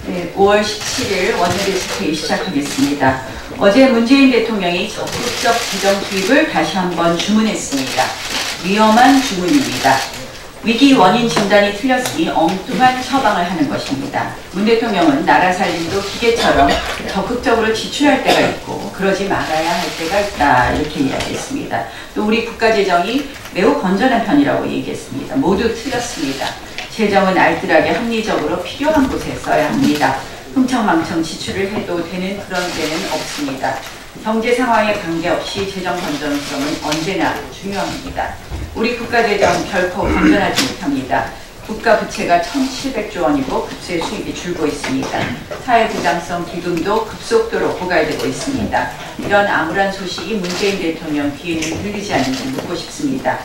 네, 5월 17일 원내대 집회 시작하겠습니다. 어제 문재인 대통령이 적극적 재정 투입을 다시 한번 주문했습니다. 위험한 주문입니다. 위기 원인 진단이 틀렸으니 엉뚱한 처방을 하는 것입니다. 문 대통령은 나라 살림도 기계처럼 적극적으로 지출할 때가 있고 그러지 말아야 할 때가 있다 이렇게 이야기했습니다. 또 우리 국가재정이 매우 건전한 편이라고 얘기했습니다. 모두 틀렸습니다. 재정은 알뜰하게 합리적으로 필요한 곳에 써야 합니다. 흥청망청 지출을 해도 되는 그런 데는 없습니다. 경제 상황에 관계없이 재정 건전성은 언제나 중요합니다. 우리 국가재정 결코 건전하지 못합니다. 국가 부채가 1,700조 원이고 국세 수입이 줄고 있습니다. 사회부담성 기금도 급속도로 고갈되고 있습니다. 이런 암울한 소식이 문재인 대통령 귀에는 들리지 않는지 묻고 싶습니다.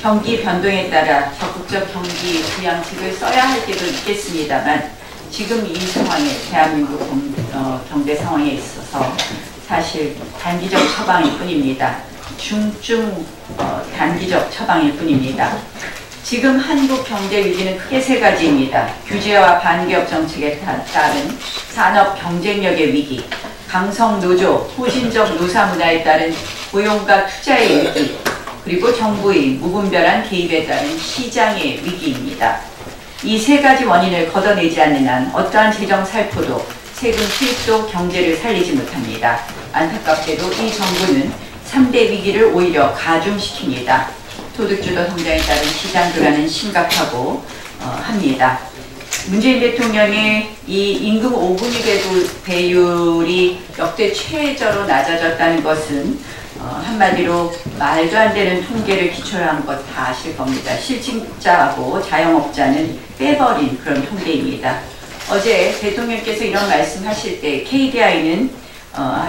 경기 변동에 따라 적극적 경기 부양책을 써야 할 때도 있겠습니다만 지금 이 상황에 대한민국 경제 상황에 있어서 사실 단기적 처방일 뿐입니다. 중증 단기적 처방일 뿐입니다. 지금 한국 경제 위기는 크게 세 가지입니다. 규제와 반기업 정책에 따른 산업 경쟁력의 위기, 강성 노조, 호신적 노사 문화에 따른 고용과 투자의 위기, 그리고 정부의 무분별한 개입에 따른 시장의 위기입니다. 이 세 가지 원인을 걷어내지 않는 한 어떠한 재정 살포도 세금 투입도 경제를 살리지 못합니다. 안타깝게도 이 정부는 3대 위기를 오히려 가중시킵니다. 소득주도 성장에 따른 시장 불안은 심각하고 합니다. 문재인 대통령의 이 임금 5분위 배율이 역대 최저로 낮아졌다는 것은 한마디로 말도 안 되는 통계를 기초로 한 것 다 아실 겁니다. 실직자하고 자영업자는 빼버린 그런 통계입니다. 어제 대통령께서 이런 말씀하실 때 KDI는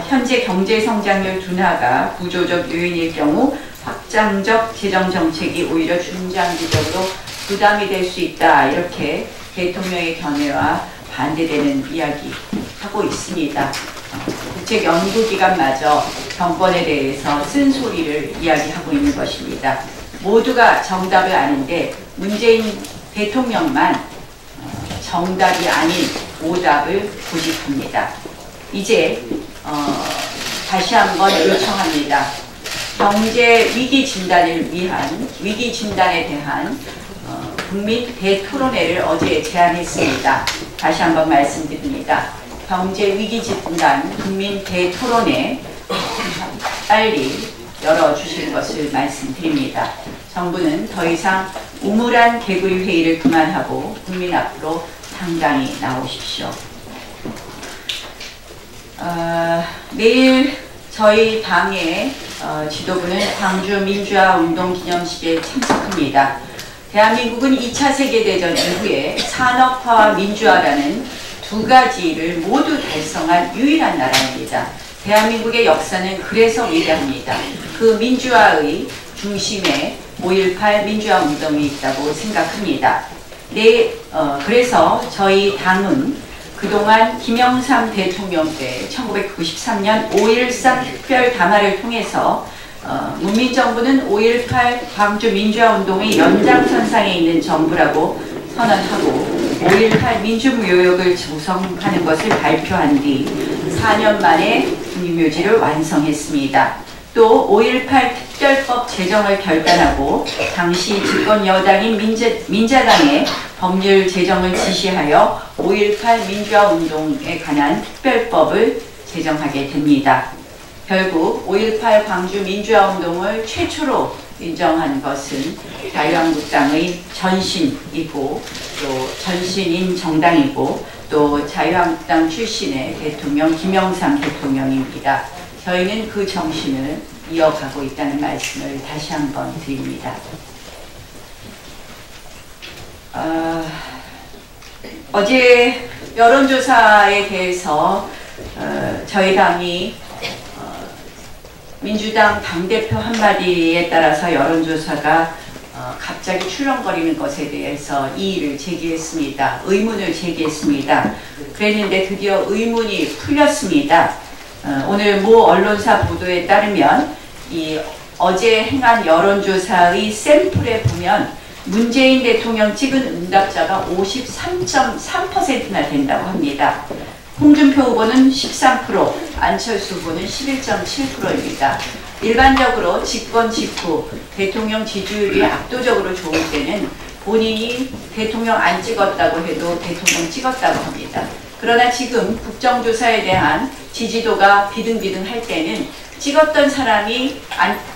현재 경제 성장률 둔화가 구조적 요인일 경우 확장적 재정 정책이 오히려 중장기적으로 부담이 될 수 있다. 이렇게 대통령의 견해와 반대되는 이야기 하고 있습니다. 국책연구기관마저 정권에 대해서 쓴소리를 이야기하고 있는 것입니다. 모두가 정답을 아는데 문재인 대통령만 정답이 아닌 오답을 고집합니다. 이제 다시 한번 요청합니다. 경제 위기 진단을 위한 위기 진단에 대한 국민 대토론회를 어제 제안했습니다. 다시 한번 말씀드립니다. 경제 위기 진단 국민 대토론회 빨리 열어주실 것을 말씀드립니다. 정부는 더 이상 우물안 개구리 회의를 그만하고 국민 앞으로 당당히 나오십시오. 내일 저희 당의 지도부는 광주 민주화 운동 기념식에 참석합니다. 대한민국은 2차 세계대전 이후에 산업화와 민주화라는 두 가지를 모두 달성한 유일한 나라입니다. 대한민국의 역사는 그래서 위대합니다. 그 민주화의 중심에 5.18 민주화 운동이 있다고 생각합니다. 그래서 저희 당은 그동안 김영삼 대통령 때 1993년 5.13 특별 담화를 통해서 문민정부는 5.18 광주 민주화운동의 연장선상에 있는 정부라고 선언하고 5.18 민주무효역을 조성하는 것을 발표한 뒤 4년 만에 국립묘지를 완성했습니다. 또 5.18 특별법 제정을 결단하고 당시 집권 여당인 민자당의 법률 제정을 지시하여 5.18 민주화 운동에 관한 특별법을 제정하게 됩니다. 결국 5.18 광주 민주화 운동을 최초로 인정한 것은 자유한국당의 전신이고 또 전신인 정당이고 또 자유한국당 출신의 대통령 김영삼 대통령입니다. 저희는 그 정신을 이어가고 있다는 말씀을 다시 한번 드립니다. 어제 여론조사에 대해서 저희 당이 민주당 당대표 한마디에 따라서 여론조사가 갑자기 출렁거리는 것에 대해서 이의를 제기했습니다. 의문을 제기했습니다. 그랬는데 드디어 의문이 풀렸습니다. 오늘 모 언론사 보도에 따르면 이 어제 행한 여론조사의 샘플에 보면 문재인 대통령 찍은 응답자가 53.3%나 된다고 합니다. 홍준표 후보는 13%, 안철수 후보는 11.7%입니다. 일반적으로 집권 직후 대통령 지지율이 압도적으로 좋을 때는 본인이 대통령 안 찍었다고 해도 대통령 찍었다고 합니다. 그러나 지금 국정조사에 대한 지지도가 비등비등할 때는 찍었던 사람이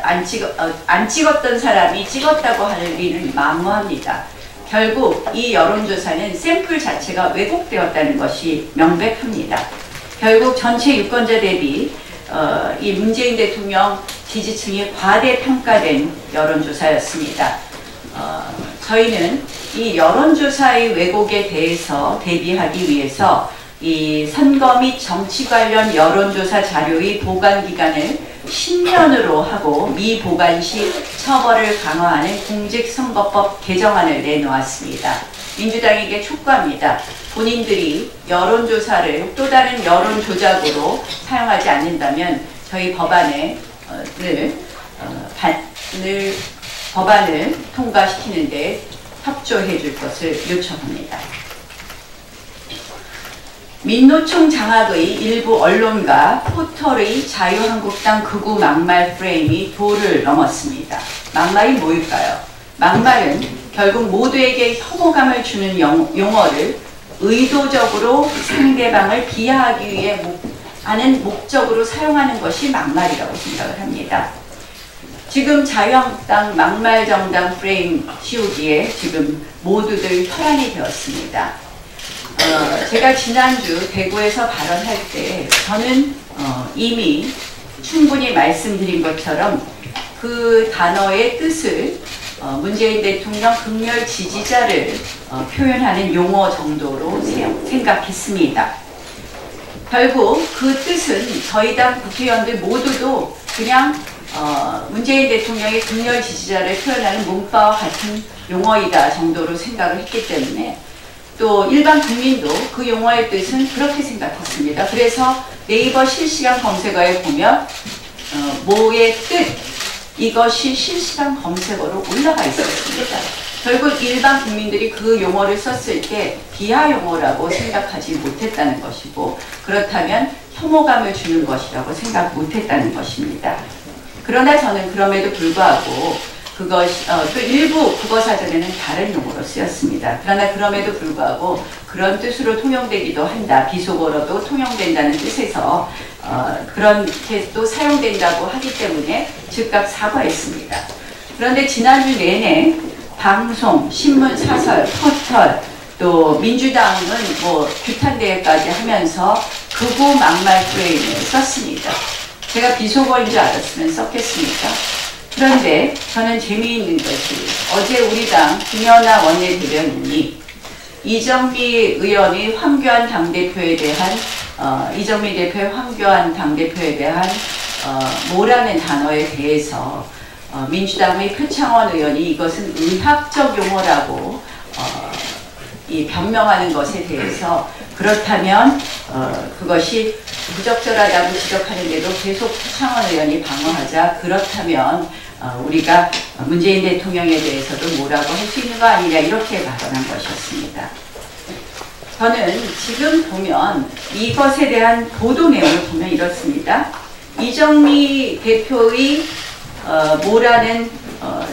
안 찍었던 사람이 찍었다고 할 리는 만무합니다. 결국 이 여론조사는 샘플 자체가 왜곡되었다는 것이 명백합니다. 결국 전체 유권자 대비 이 문재인 대통령 지지층이 과대평가된 여론조사였습니다. 저희는 이 여론조사의 왜곡에 대해서 대비하기 위해서 이 선거 및 정치 관련 여론조사 자료의 보관 기간을 10년으로 하고 미보관 시 처벌을 강화하는 공직선거법 개정안을 내놓았습니다. 민주당에게 촉구합니다. 본인들이 여론조사를 또 다른 여론조작으로 사용하지 않는다면 저희 법안을 통과시키는 데 협조해 줄 것을 요청합니다. 민노총 장악의 일부 언론과 포털의 자유한국당 극우 막말 프레임이 도를 넘었습니다. 막말이 뭘까요? 막말은 결국 모두에게 혐오감을 주는 용어를 의도적으로 상대방을 비하하기 위해 하는 목적으로 사용하는 것이 막말이라고 생각을 합니다. 지금 자유한국당 막말정당 프레임 씌우기에 지금 모두들 혈안이 되었습니다. 제가 지난주 대구에서 발언할 때 저는 이미 충분히 말씀드린 것처럼 그 단어의 뜻을 문재인 대통령 극렬 지지자를 표현하는 용어 정도로 생각했습니다. 결국 그 뜻은 저희 당 국회의원들 모두도 그냥 문재인 대통령의 극렬 지지자를 표현하는 문파와 같은 용어이다 정도로 생각을 했기 때문에 또 일반 국민도 그 용어의 뜻은 그렇게 생각했습니다. 그래서 네이버 실시간 검색어에 보면 뭐의 뜻 이것이 실시간 검색어로 올라가 있었습니다. 결국 일반 국민들이 그 용어를 썼을 때 비하 용어라고 생각하지 못했다는 것이고 그렇다면 혐오감을 주는 것이라고 생각 못했다는 것입니다. 그러나 저는 그럼에도 불구하고 그것이 또 일부 국어사전에는 다른 용어로 쓰였습니다. 그러나 그럼에도 불구하고 그런 뜻으로 통용되기도 한다. 비속어로도 통용된다는 뜻에서 그렇게 또 사용된다고 하기 때문에 즉각 사과했습니다. 그런데 지난주 내내 방송, 신문, 사설, 포털 또 민주당은 뭐 규탄대회까지 하면서 극우 막말 프레임을 썼습니다. 제가 비속어인 줄 알았으면 썼겠습니까? 그런데 저는 재미있는 것이 어제 우리 당 김연아 원내대변인이 이정미 의원의 황교안 당대표에 대한 이정미 대표의 황교안 당대표에 대한 뭐라는 단어에 대해서 민주당의 표창원 의원이 이것은 의학적 용어라고 변명하는 것에 대해서 그렇다면 그것이 부적절하다고 지적하는데도 계속 표창원 의원이 방어하자 그렇다면 우리가 문재인 대통령에 대해서도 뭐라고 할 수 있는 거 아니냐 이렇게 발언한 것이었습니다. 저는 지금 보면 이것에 대한 보도 내용을 보면 이렇습니다. 이정미 대표의 뭐라는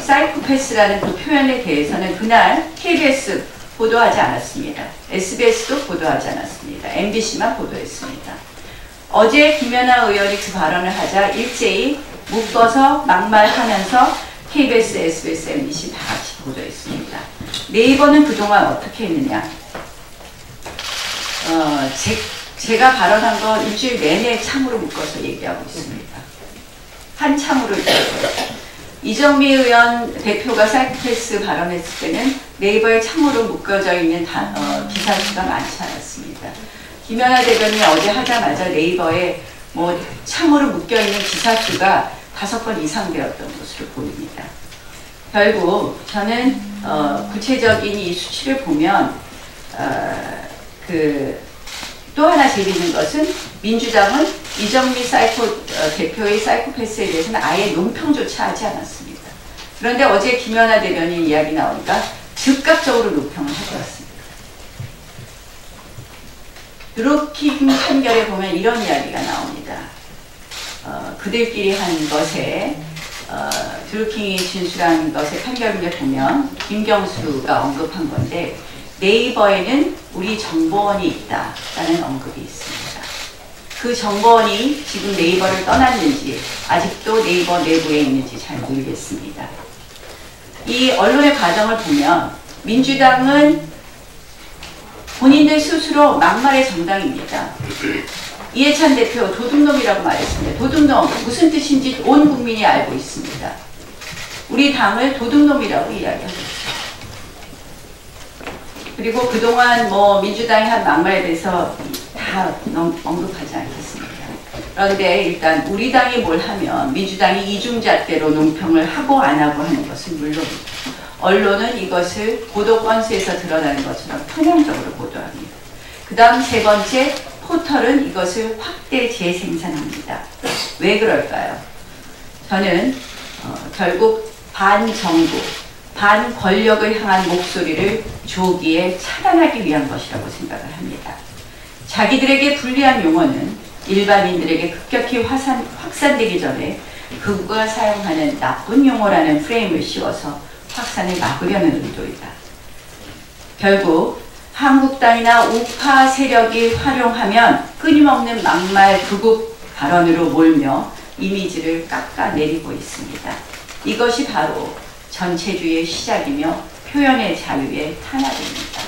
사이코패스라는 그 표현에 대해서는 그날 KBS 보도하지 않았습니다. SBS도 보도하지 않았습니다. MBC만 보도했습니다. 어제 김연아 의원이 그 발언을 하자 일제히 묶어서 막말하면서 KBS, SBS, MBC 다 같이 보도했습니다. 네이버는 그동안 어떻게 했느냐? 제가 발언한 건 일주일 내내 참으로 묶어서 얘기하고 있습니다. 한 참으로 얘기하고요. 이정미 의원 대표가 사이코패스 발언했을 때는 네이버에 참으로 묶여져 있는 기사 수가 많지 않았습니다. 김연아 대변인이 어제 하자마자 네이버에 뭐 참으로 묶여있는 기사 수가 5건 이상 되었던 것으로 보입니다. 결국 저는 구체적인 이 수치를 보면 또 하나 재밌는 것은 민주당은 이정미 대표의 사이코패스에 대해서는 아예 논평조차 하지 않았습니다. 그런데 어제 김연아 대변인 이야기 나오니까 즉각적으로 논평을 하고 왔습니다. 드루킹 판결에 보면 이런 이야기가 나옵니다. 그들끼리 한 것에 드루킹이 진술한 것의 판결문에 보면 김경수가 언급한 건데 네이버에는 우리 정보원이 있다라는 언급이 있습니다. 그 정보원이 지금 네이버를 떠났는지 아직도 네이버 내부에 있는지 잘 모르겠습니다. 이 언론의 과정을 보면 민주당은 본인들 스스로 막말의 정당입니다. 이해찬 대표 도둑놈이라고 말했습니다. 도둑놈 무슨 뜻인지 온 국민이 알고 있습니다. 우리 당을 도둑놈이라고 이야기하고 있습니다. 그리고 그동안 뭐 민주당이 한 막말에 대해서 다 언급하지 않겠습니다. 그런데 일단 우리 당이 뭘 하면 민주당이 이중잣대로 논평을 하고 안 하고 하는 것은 물론입니다. 언론은 이것을 보도 건수에서 드러나는 것처럼 편향적으로 보도합니다. 그 다음 세 번째, 포털은 이것을 확대 재생산합니다. 왜 그럴까요? 저는 결국 반정부, 반권력을 향한 목소리를 조기에 차단하기 위한 것이라고 생각을 합니다. 자기들에게 불리한 용어는 일반인들에게 급격히 확산되기 전에 그가 사용하는 나쁜 용어라는 프레임을 씌워서 확산을 막으려는 의도이다. 결국 한국당이나 우파 세력이 활용하면 끊임없는 막말 극우 발언으로 몰며 이미지를 깎아내리고 있습니다. 이것이 바로 전체주의의 시작이며 표현의 자유의 탄압입니다.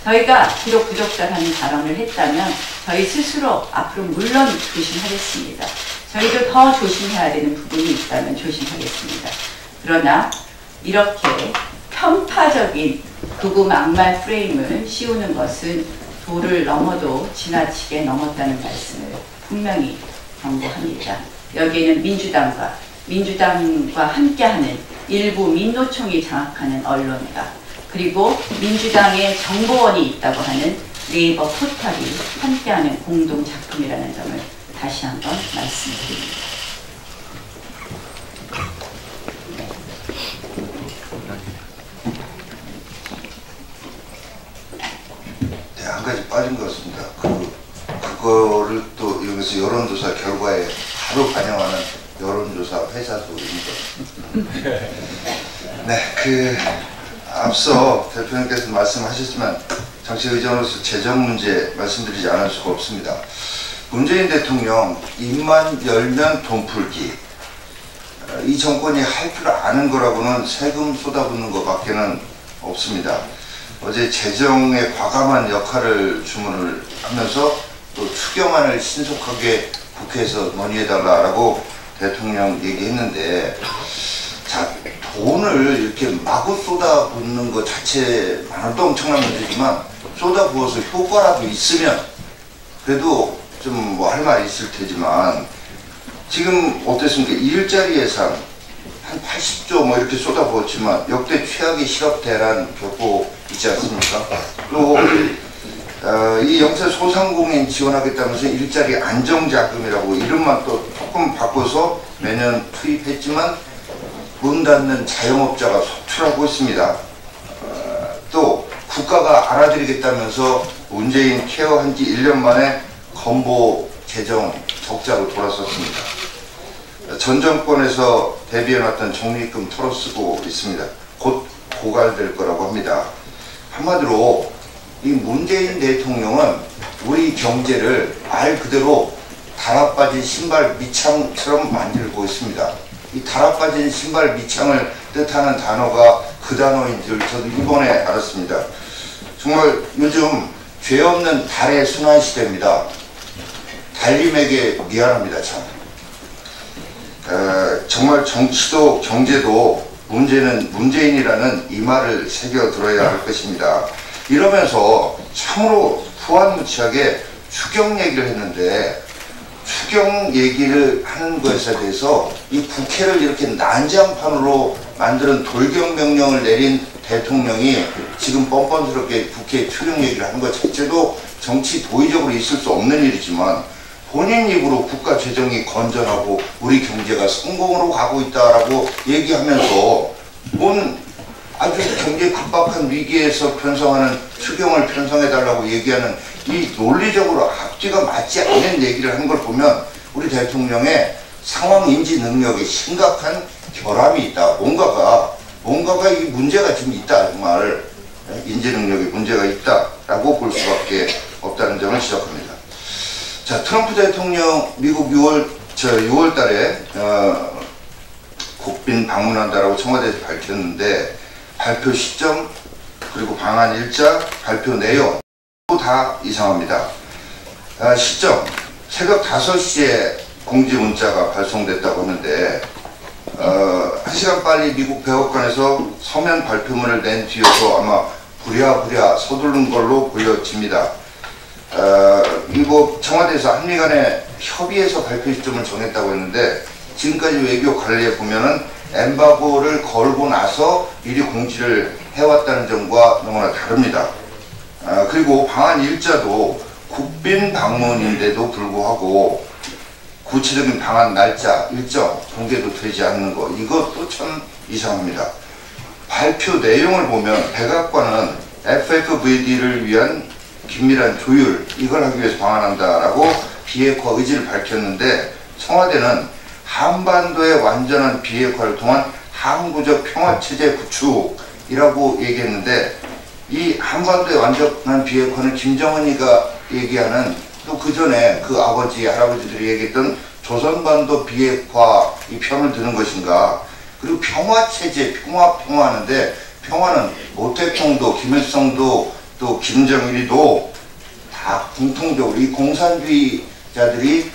저희가 비록 부적절한 발언을 했다면 저희 스스로 앞으로 물론 조심하겠습니다. 저희도 더 조심해야 되는 부분이 있다면 조심하겠습니다. 그러나 이렇게 편파적인 극우 막말 프레임을 씌우는 것은 도를 넘어도 지나치게 넘었다는 말씀을 분명히 경고합니다. 여기에는 민주당과 함께하는 일부 민노총이 장악하는 언론과 그리고 민주당의 정보원이 있다고 하는 네이버 포털이 함께하는 공동 작품이라는 점을 다시 한번 말씀드립니다. 네, 한 가지 빠진 것 같습니다. 그거를 또 여기서 여론조사 결과에 바로 반영하는 여론조사 회사 소리입니다. 네, 앞서 대표님께서 말씀하셨지만 정치의장으로서 재정 문제 말씀드리지 않을 수가 없습니다. 문재인 대통령 입만 열면 돈 풀기, 이 정권이 할 줄 아는 거라고는 세금 쏟아붓는 것밖에는 없습니다. 어제 재정에 과감한 역할을 주문을 하면서 또 추경안을 신속하게 국회에서 논의해달라고 대통령 얘기했는데, 자, 돈을 이렇게 마구 쏟아붓는 것 자체만으로도 엄청난 문제지만 쏟아부어서 효과라도 있으면 그래도 좀 뭐 할 말이 있을 테지만, 지금 어땠습니까? 일자리 예산 한 80조 뭐 이렇게 쏟아부었지만 역대 최악의 실업 대란 겪고 있지 않습니까? 또 이 영세 소상공인 지원하겠다면서 일자리 안정자금이라고 이름만 또 조금 바꿔서 매년 투입했지만 문 닫는 자영업자가 속출하고 있습니다. 또 국가가 알아드리겠다면서 문재인 케어한 지 1년 만에 건보 재정 적자로 돌아섰습니다. 전 정권에서 대비해놨던 적립금 털어쓰고 있습니다. 곧 고갈될 거라고 합니다. 한마디로 이 문재인 대통령은 우리 경제를 말 그대로 달아빠진 신발 밑창처럼 만들고 있습니다. 이 달아빠진 신발 밑창을 뜻하는 단어가 그 단어인 줄 저도 이번에 알았습니다. 정말 요즘 죄 없는 달의 순환 시대입니다. 달님에게 미안합니다, 참. 정말 정치도 경제도 문제는 문재인이라는 이 말을 새겨 들어야 할 것입니다. 이러면서 참으로 후한무치하게 추경 얘기를 했는데, 추경 얘기를 하는 것에 대해서 이 국회를 이렇게 난장판으로 만드는 돌격명령을 내린 대통령이 지금 뻔뻔스럽게 국회에 추경 얘기를 하는 것 자체도 정치 도의적으로 있을 수 없는 일이지만, 본인 입으로 국가 재정이 건전하고 우리 경제가 성공으로 가고 있다라고 얘기하면서 뭔 아주 경제 급박한 위기에서 편성하는 추경을 편성해달라고 얘기하는 이 논리적으로 앞뒤가 맞지 않는 얘기를 하는 걸 보면 우리 대통령의 상황 인지 능력에 심각한 결함이 있다. 뭔가가 이 문제가 지금 있다. 정말 인지 능력에 문제가 있다라고 볼 수밖에 없다는 점을 지적합니다. 자, 트럼프 대통령 미국 6월 달에 국빈 방문한다라고 청와대에서 밝혔는데, 발표 시점 그리고 방한 일자, 발표 내용 다 이상합니다. 시점 새벽 5시에 공지 문자가 발송됐다고 하는데 1시간 빨리 미국 백악관에서 서면 발표문을 낸 뒤여서 아마 부랴부랴 서두른 걸로 보여집니다. 이거 청와대에서 한미 간의 협의해서 발표 시점을 정했다고 했는데, 지금까지 외교 관리에 보면은 엠바고를 걸고 나서 미리 공지를 해왔다는 점과 너무나 다릅니다. 그리고 방한 일자도 국빈 방문인데도 불구하고 구체적인 방한 날짜, 일정 공개도 되지 않는 거, 이것도 참 이상합니다. 발표 내용을 보면 백악관은 FFVD를 위한 긴밀한 조율, 이걸 하기 위해서 방한한다라고 비핵화 의지를 밝혔는데, 청와대는 한반도의 완전한 비핵화를 통한 항구적 평화체제 구축이라고 얘기했는데, 이 한반도의 완전한 비핵화는 김정은이가 얘기하는, 또 그 전에 그 아버지, 할아버지들이 얘기했던 조선반도 비핵화 이 편을 드는 것인가. 그리고 평화체제, 평화하는데, 평화는 모태평도, 김일성도 또 김정일이도 다 공통적으로 이 공산주의자들이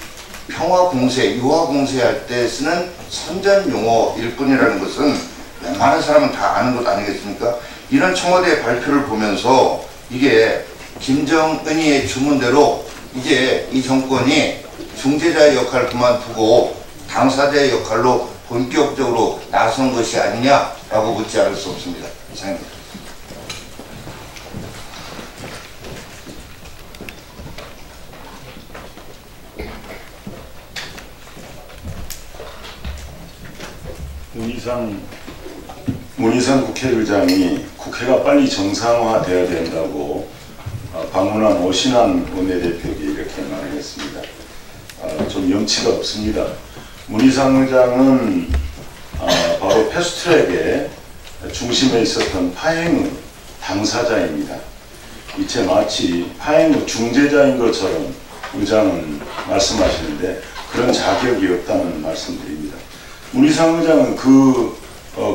평화공세, 유화공세할 때 쓰는 선전용어일 뿐이라는 것은 많은 사람은 다 아는 것 아니겠습니까? 이런 청와대의 발표를 보면서 이게 김정은이의 주문대로 이제 이 정권이 중재자의 역할을 그만두고 당사자의 역할로 본격적으로 나선 것이 아니냐라고 묻지 않을 수 없습니다. 이상입니다. 문희상 국회의장이 국회가 빨리 정상화되어야 된다고 방문한 오신환 원내대표에게 이렇게 말을 했습니다. 좀 염치가 없습니다. 문희상 의장은 바로 패스트트랙의 중심에 있었던 파행의 당사자입니다. 이제 마치 파행의 중재자인 것처럼 의장은 말씀하시는데 그런 자격이 없다는 말씀드립니다. 문희상 의장은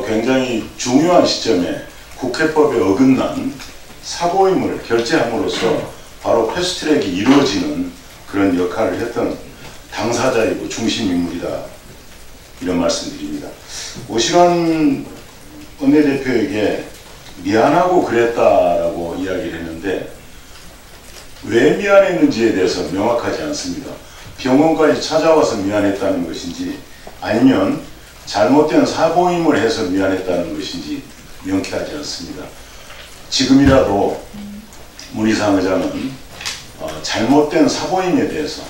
굉장히 중요한 시점에 국회법에 어긋난 사보임을 결재함으로써 바로 패스트트랙이 이루어지는 그런 역할을 했던 당사자이고 중심인물이다, 이런 말씀드립니다. 오신환 원내대표에게 미안하고 그랬다라고 이야기를 했는데, 왜 미안했는지에 대해서 명확하지 않습니다. 병원까지 찾아와서 미안했다는 것인지 아니면 잘못된 사보임을 해서 미안했다는 것인지 명쾌하지 않습니다. 지금이라도 문희상 의장은 잘못된 사보임에 대해서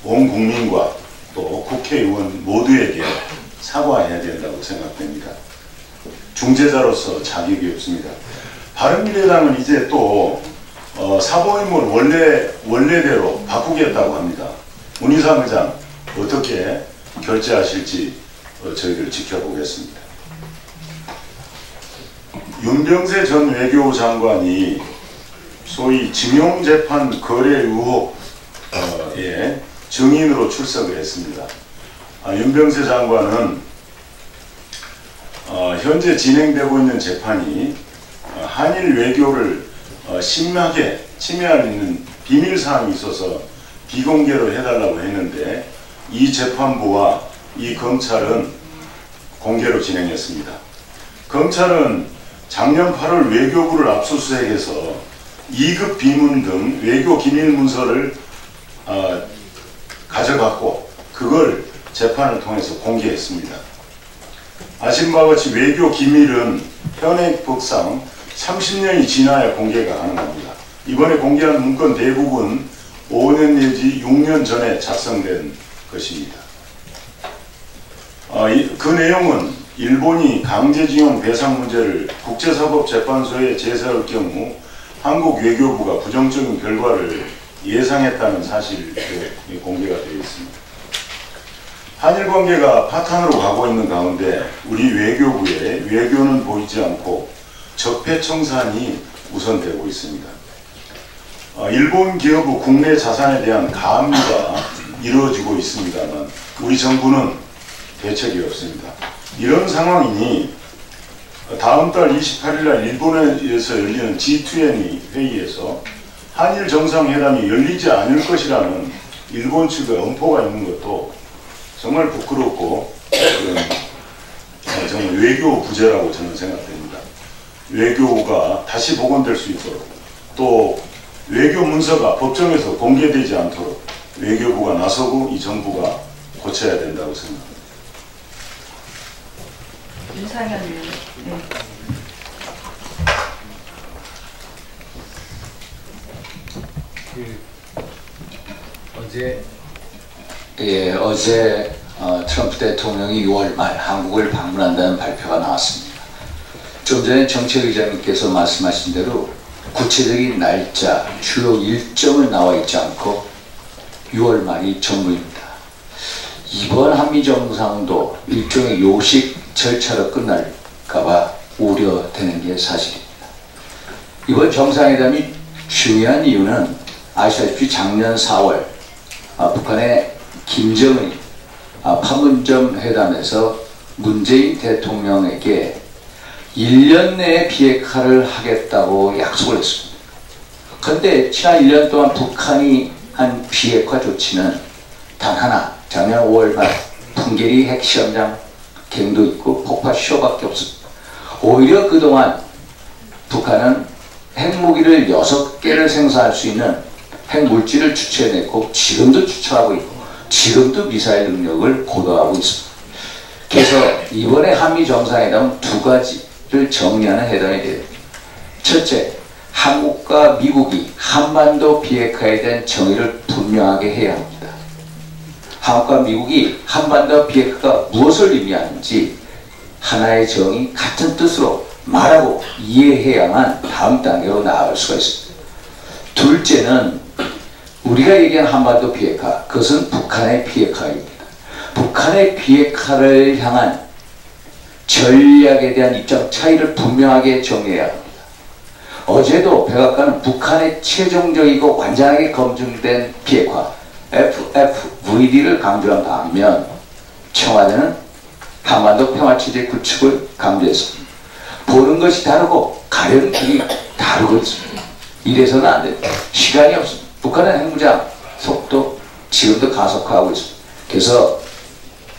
온 국민과 또 국회의원 모두에게 사과해야 된다고 생각됩니다. 중재자로서 자격이 없습니다. 바른미래당은 이제 또 사보임을 원래대로 바꾸겠다고 합니다. 문희상 의장 어떻게 결재하실지 저희들 지켜보겠습니다. 윤병세 전 외교부 장관이 소위 징용재판 거래 의혹에 증인으로 출석을 했습니다. 윤병세 장관은 현재 진행되고 있는 재판이 한일 외교를 심하게 침해하는 비밀사항이 있어서 비공개로 해달라고 했는데 이 재판부와 이 검찰은 공개로 진행했습니다. 검찰은 작년 8월 외교부를 압수수색해서 2급 비문 등 외교 기밀 문서를 가져갔고 그걸 재판을 통해서 공개했습니다. 아신 바와 같이 외교 기밀은 현행법상 30년이 지나야 공개가 가능합니다. 이번에 공개한 문건 대부분 5년 내지 6년 전에 작성된 것입니다. 그 내용은 일본이 강제징용 배상 문제를 국제사법재판소에 제소할 경우 한국 외교부가 부정적인 결과를 예상했다는 사실이 공개가 되어 있습니다. 한일 관계가 파탄으로 가고 있는 가운데 우리 외교부의 외교는 보이지 않고 적폐청산이 우선되고 있습니다. 일본 기업의 국내 자산에 대한 가압류가 이루어지고 있습니다만 우리 정부는 대책이 없습니다. 이런 상황이니 다음 달 28일 날 일본에서 열리는 G20 회의에서 한일 정상회담이 열리지 않을 것이라는 일본 측의 엄포가 있는 것도 정말 부끄럽고 정말 외교 부재라고 저는 생각됩니다. 외교가 다시 복원될 수 있도록 또 외교 문서가 법정에서 공개되지 않도록 외교부가 나서고 이 정부가 고쳐야 된다고 생각합니다. 윤상현 의원. 어제 트럼프 대통령이 6월 말 한국을 방문한다는 발표가 나왔습니다. 좀 전에 정책 의장님께서 말씀하신 대로 구체적인 날짜, 주요 일정은 나와 있지 않고 6월 말이 전부입니다. 이번 한미 정상도 일종의 요식 절차로 끝날까봐 우려되는 게 사실입니다. 이번 정상회담이 중요한 이유는 아시다시피 작년 4월 북한의 김정은이 판문점 회담에서 문재인 대통령에게 1년 내에 비핵화를 하겠다고 약속을 했습니다. 그런데 지난 1년 동안 북한이 한 비핵화 조치는 단 하나, 작년 5월 말 풍계리 핵시험장 갱도 있고 폭파 쇼밖에 없습니다. 오히려 그동안 북한은 핵무기를 6개를 생산할 수 있는 핵물질을 추출해냈고 지금도 추출하고 있고 지금도 미사일 능력을 고도화하고 있습니다. 그래서 이번에 한미 정상회담은 두 가지를 정리하는 회담이 돼요. 첫째, 한국과 미국이 한반도 비핵화에 대한 정의를 분명하게 해야 합니다. 한국과 미국이 한반도 비핵화가 무엇을 의미하는지 하나의 정의, 같은 뜻으로 말하고 이해해야만 다음 단계로 나아갈 수가 있습니다. 둘째는 우리가 얘기한 한반도 비핵화, 그것은 북한의 비핵화입니다. 북한의 비핵화를 향한 전략에 대한 입장 차이를 분명하게 정해야 합니다. 어제도 백악관은 북한의 최종적이고 완전하게 검증된 비핵화 FFVD를 강조한 반면 청와대는 한반도 평화체제 구축을 강조했습니다. 보는 것이 다르고 가려는 길이 다르고 있습니다. 이래서는 안 됩니다. 시간이 없습니다. 북한의 핵무장 속도 지금도 가속화하고 있습니다. 그래서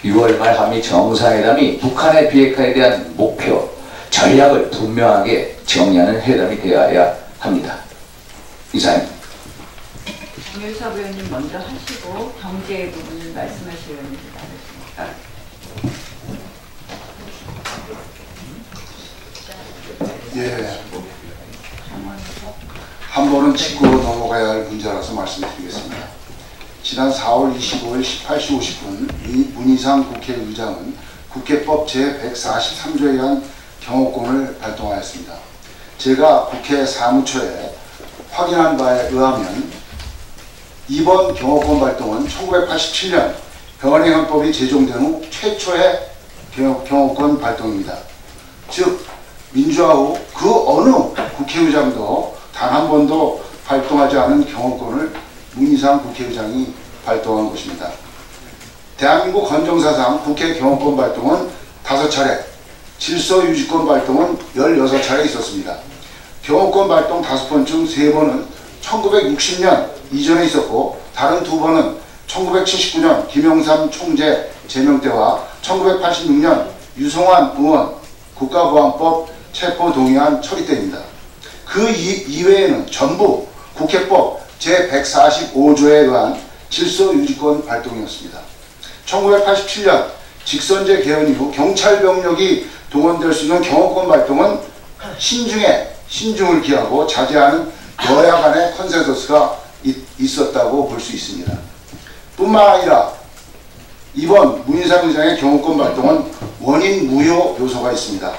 6월 말 한미 정상회담이 북한의 비핵화에 대한 목표, 전략을 분명하게 정리하는 회담이 되어야 합니다. 이상입니다. 정유섭 의원님 먼저 하시고 경제 부분을 말씀하실 의원님들 나누십니까? 예. 한 번은 짚고 넘어가야 할 문제라서 말씀드리겠습니다. 지난 4월 25일 18시 50분 문희상 국회의장은 국회법 제143조에 의한 경호권을 발동하였습니다. 제가 국회 사무처에 확인한 바에 의하면 이번 경호권 발동은 1987년 현행헌법이 제정된 후 최초의 경호권 발동입니다. 즉 민주화 후 그 어느 국회의장도 단 한 번도 발동하지 않은 경호권을 문희상 국회의장이 발동한 것입니다. 대한민국 헌정사상 국회 경호권 발동은 5차례, 질서유지권 발동은 16차례 있었습니다. 경호권 발동 5번 중 3번은 1960년 이전에 있었고 다른 2번은 1979년 김영삼 총재 제명 때와 1986년 유성환 의원 국가보안법 체포동의안 처리 때입니다. 그 이외에는 전부 국회법 제145조에 의한 질서유지권 발동이었습니다. 1987년 직선제 개헌 이후 경찰병력이 동원될 수 있는 경호권 발동은 신중을 기하고 자제하는 여야 간의 컨센서스가 있었다고 볼 수 있습니다. 뿐만 아니라 이번 문희상 의장의 경호권 발동은 원인 무효 요소가 있습니다.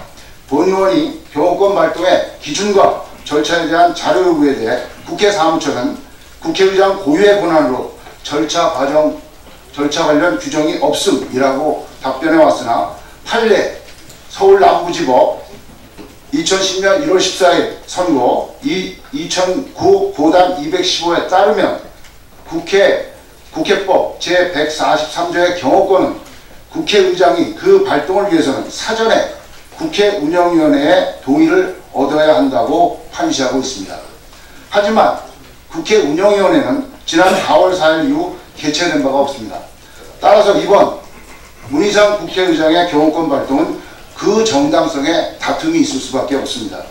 본 의원이 경호권 발동의 기준과 절차에 대한 자료 요구에 대해 국회 사무처는 국회의장 고유의 권한으로 절차 관련 규정이 없음이라고 답변해 왔으나 판례 서울 남부지법 2010년 1월 14일 선고 2009 고단 215에 따르면 국회법 제143조의 경호권은 국회의장이 그 발동을 위해서는 사전에 국회 운영위원회의 동의를 얻어야 한다고 판시하고 있습니다. 하지만 국회 운영위원회는 지난 4월 4일 이후 개최된 바가 없습니다. 따라서 이번 문희상 국회의장의 경호권 발동은 그 정당성에 다툼이 있을 수밖에 없습니다.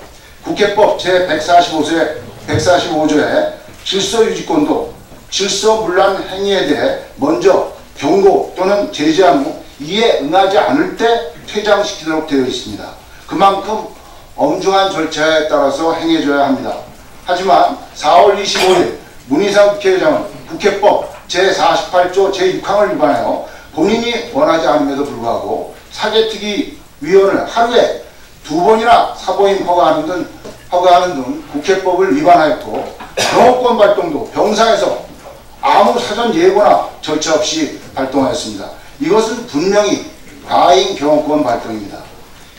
국회법 제145조의 질서유지권도 질서문란 행위에 대해 먼저 경고 또는 제지한 후 이에 응하지 않을 때 퇴장시키도록 되어 있습니다. 그만큼 엄중한 절차에 따라서 행해져야 합니다. 하지만 4월 25일 문희상 국회의장은 국회법 제48조 제6항을 위반하여 본인이 원하지 않음에도 불구하고 사개특위위원을 하루에 2번이나 사보임 허가하는 등 국회법을 위반하였고 경호권 발동도 병사에서 아무 사전 예고나 절차 없이 발동하였습니다. 이것은 분명히 가인 경호권 발동입니다.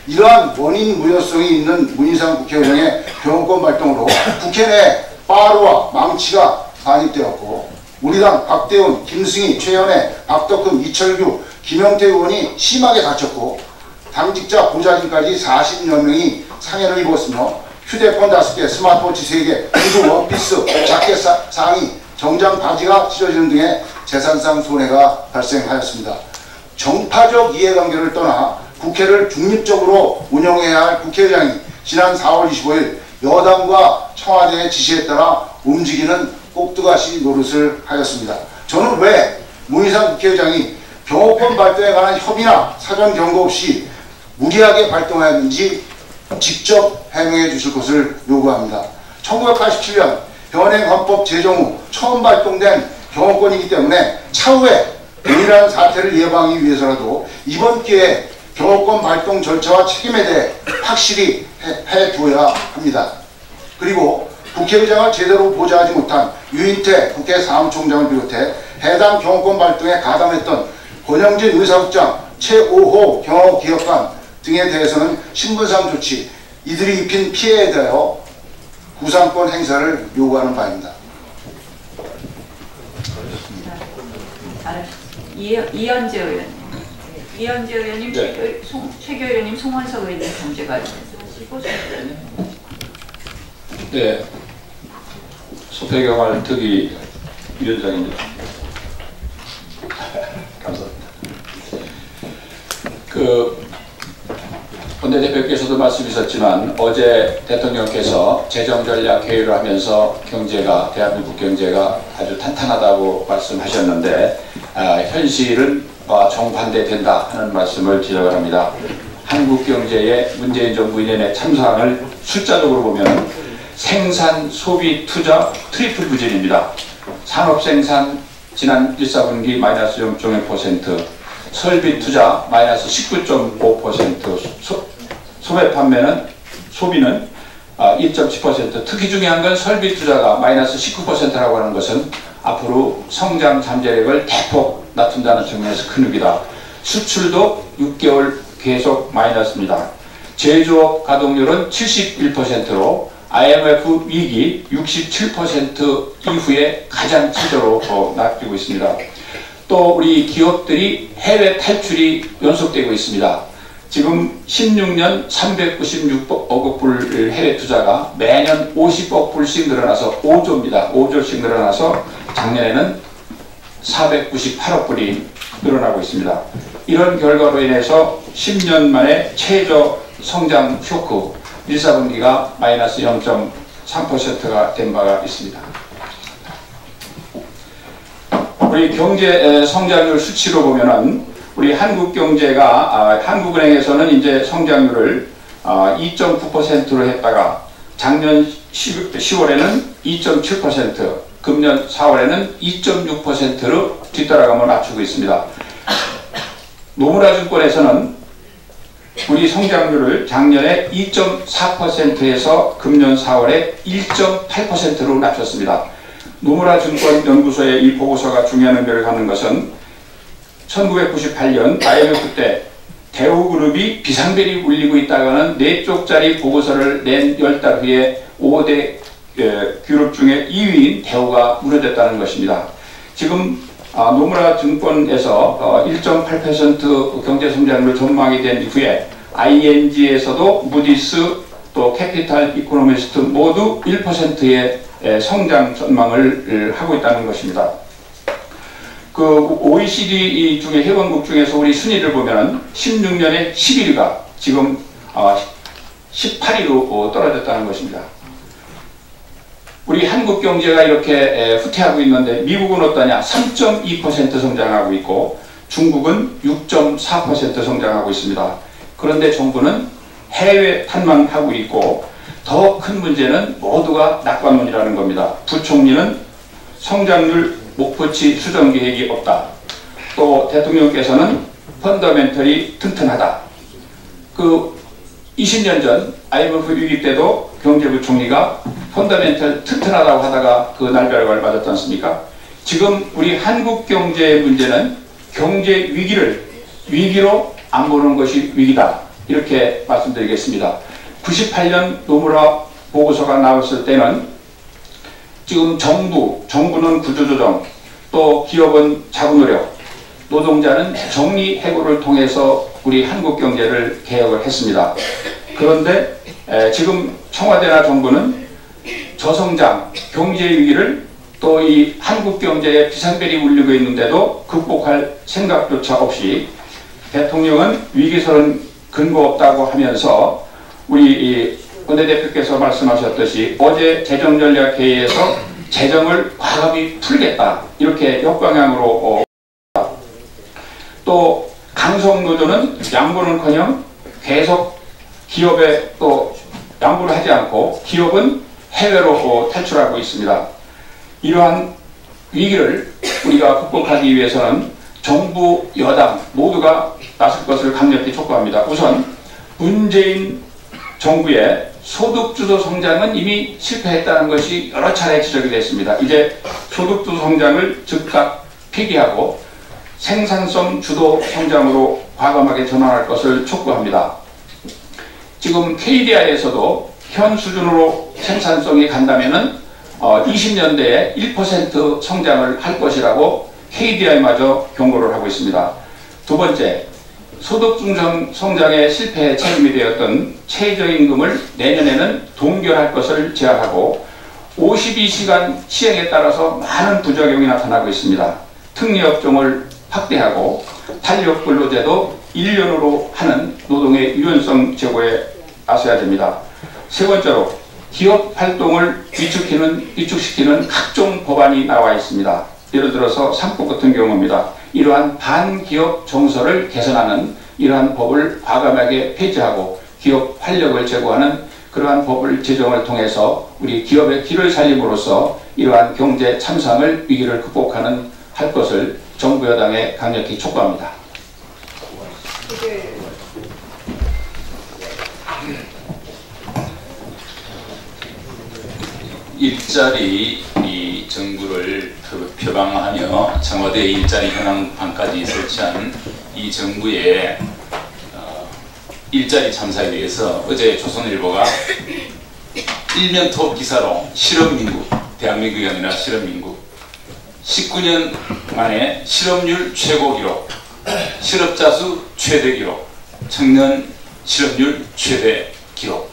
이러한 원인 무효성이 있는 문희상 국회의장의 경호권 발동으로 국회 내 빠르와 망치가 반입되었고 우리 당 박대훈, 김승희, 최현애, 박덕흠, 이철규, 김영태 의원이 심하게 다쳤고 당직자 보좌진까지 40여 명이 상해를 입었으며 휴대폰 5개, 스마트워치 3개, 구두, 원피스, 자켓 상의, 정장 바지가 찢어지는 등의 재산상 손해가 발생하였습니다. 정파적 이해관계를 떠나 국회를 중립적으로 운영해야 할 국회의장이 지난 4월 25일 여당과 청와대의 지시에 따라 움직이는 꼭두가시 노릇을 하였습니다. 저는 왜 문희상 국회의장이 경호권 발동에 관한 협의나 사전 경고 없이 무리하게 발동하였는지 직접 해명해 주실 것을 요구합니다. 1987년 현행헌법 제정 후 처음 발동된 경호권이기 때문에 차후에 동일한 사태를 예방하기 위해서라도 이번 기회에 경호권 발동 절차와 책임에 대해 확실히 해두어야 합니다. 그리고 국회의장을 제대로 보좌하지 못한 유인태 국회 사무총장을 비롯해 해당 경호권 발동에 가담했던 권영진 의사국장, 최오호 경호기획관 등에 대해서는 신분상 조치, 이들이 입힌 피해에 대하여 구상권 행사를 요구하는 바입니다. 이현재 의원님. 이현재 의원님, 네. 최교 의원님, 송원석 의원님 정제 발언하시고 네, 소태경활 특위 위원장입니다. 감사합니다. 원내대표께서도 말씀하셨지만 어제 대통령께서 재정전략회의를 하면서 대한민국 경제가 아주 탄탄하다고 말씀하셨는데 현실은 정반대된다 하는 말씀을 지적을 합니다. 한국 경제의 문재인 정부 2년의 참사항을 숫자적으로 보면 생산, 소비, 투자 트리플 부진입니다. 산업 생산 지난 1사분기 마이너스 0.1%, 설비 투자 마이너스 19.5%, 소매 판매는 소비는 1.7%. 특히 중요한 건 설비 투자가 마이너스 19%라고 하는 것은 앞으로 성장 잠재력을 대폭 낮춘다는 측면에서 큰 위기다. 수출도 6개월 계속 마이너스입니다. 제조업 가동률은 71%로 IMF 위기 67% 이후에 가장 최저로 낚이고 있습니다. 또 우리 기업들이 해외 탈출이 연속되고 있습니다. 지금 16년 396억 불 해외 투자가 매년 50억 불씩 늘어나서 5조입니다. 5조씩 늘어나서 작년에는 498억 불이 늘어나고 있습니다. 이런 결과로 인해서 10년 만에 최저 성장 쇼크 1, 4분기가 마이너스 0.3%가 된 바가 있습니다. 우리 경제 성장률 수치로 보면은 우리 한국 경제가 한국은행에서는 이제 성장률을 2.9%로 했다가 작년 10월에는 2.7%, 금년 4월에는 2.6%로 뒤따라가며 낮추고 있습니다. 노무라증권에서는 우리 성장률을 작년에 2.4%에서 금년 4월에 1.8%로 낮췄습니다. 노무라증권 연구소의 이 보고서가 중요한 의미를 갖는 것은 1998년 IMF 때 대우그룹이 비상벨이 울리고 있다가는 4쪽짜리 보고서를 낸 10달 후에 5대 그룹 중에 2위인 대우가 무너졌다는 것입니다. 지금 노무라증권에서 1.8% 경제성장률 전망이 된 이후에 ING에서도 무디스 또 캐피탈 이코노미스트 모두 1%의 성장 전망을 하고 있다는 것입니다. 그 OECD 중에 회원국 중에서 우리 순위를 보면 16년에 11위가 지금 18위로 떨어졌다는 것입니다. 우리 한국 경제가 이렇게 후퇴하고 있는데 미국은 어떠냐? 3.2% 성장하고 있고 중국은 6.4% 성장하고 있습니다. 그런데 정부는 해외 탐망하고 있고 더 큰 문제는 모두가 낙관론이라는 겁니다. 부총리는 성장률 목표치 수정 계획이 없다. 또 대통령께서는 펀더멘털이 튼튼하다. 그 20년 전 IMF 위기 때도 경제부총리가 펀더멘털 튼튼하다고 하다가 그 날벼락을 맞았지 않습니까? 지금 우리 한국 경제의 문제는 경제 위기로 안 보는 것이 위기다. 이렇게 말씀드리겠습니다. 98년 노무라 보고서가 나왔을 때는 지금 정부는 구조조정, 또 기업은 자구노력, 노동자는 정리해고를 통해서 우리 한국 경제를 개혁을 했습니다. 그런데 지금 청와대나 정부는 저성장, 경제 위기를 또 이 한국 경제에 비상벨이 울리고 있는데도 극복할 생각조차 없이 대통령은 위기설은 근거 없다고 하면서 우리 원내대표께서 말씀하셨듯이 어제 재정전략회의에서 재정을 과감히 풀겠다 이렇게 역방향으로 또 강성노조는 양보는커녕 계속 기업에 또 양보를 하지 않고 기업은 해외로 탈출하고 있습니다. 이러한 위기를 우리가 극복하기 위해서는 정부, 여당 모두가 나설 것을 강력히 촉구합니다. 우선 문재인 정부의 소득주도 성장은 이미 실패했다는 것이 여러 차례 지적이 됐습니다. 이제 소득주도 성장을 즉각 폐기하고 생산성 주도 성장으로 과감하게 전환할 것을 촉구합니다. 지금 KDI에서도 현 수준으로 생산성이 간다면은 20년대에 1% 성장을 할 것이라고 KDI마저 경고를 하고 있습니다. 두 번째, 소득 중성 성장의 실패에 책임이 되었던 최저임금을 내년에는 동결할 것을 제안하고 52시간 시행에 따라서 많은 부작용이 나타나고 있습니다. 특례업종을 확대하고 탄력근로제도 1년으로 하는 노동의 유연성 제고에 나서야 됩니다. 세 번째로 기업 활동을 위축시키는 각종 법안이 나와 있습니다. 예를 들어서 삼법 같은 경우입니다. 이러한 반기업 정서를 개선하는 이러한 법을 과감하게 폐지하고 기업 활력을 제고하는 그러한 법을 제정을 통해서 우리 기업의 길을 살림으로써 이러한 경제 참상을 위기를 극복하는 할 것을 정부 여당에 강력히 촉구합니다. 일자리 정부를 표방하며 청와대 일자리 현황판까지 설치한 이 정부의 일자리 참사에 대해서 어제 조선일보가 일면톱 기사로 실업민국, 대한민국이 아니라 실업민국, 19년 만에 실업률 최고 기록, 실업자 수 최대 기록, 청년 실업률 최대 기록,